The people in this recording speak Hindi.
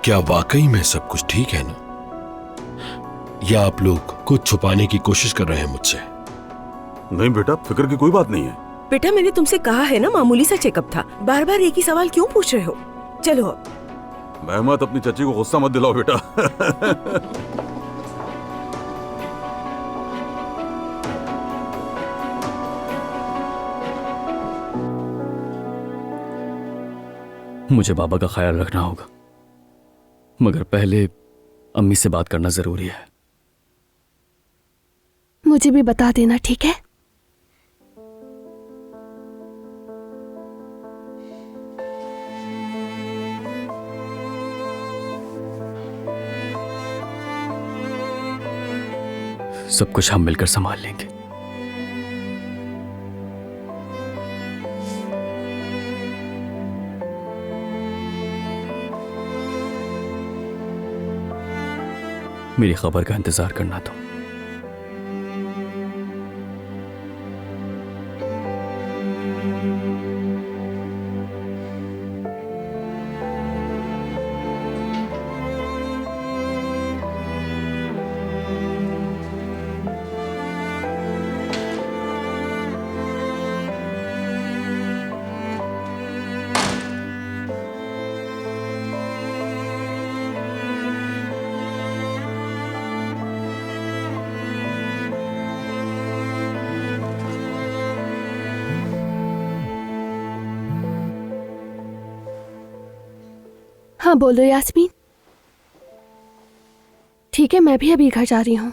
क्या वाकई में सब कुछ ठीक है ना, या आप लोग कुछ छुपाने की कोशिश कर रहे हैं मुझसे? नहीं बेटा, फिक्र की कोई बात नहीं है। बेटा मैंने तुमसे कहा है ना, मामूली सा चेकअप था, बार बार एक ही सवाल क्यों पूछ रहे हो? चलो अब। महमद, अपनी चाची को गुस्सा मत दिलाओ बेटा। मुझे बाबा का ख्याल रखना होगा, मगर पहले अम्मी से बात करना जरूरी है। मुझे भी बता देना, ठीक है? सब कुछ हम मिलकर संभाल लेंगे। मेरी खबर का इंतजार करना तो। हाँ बोलो यास्मीन। ठीक है, मैं भी अभी घर जा रही हूँ।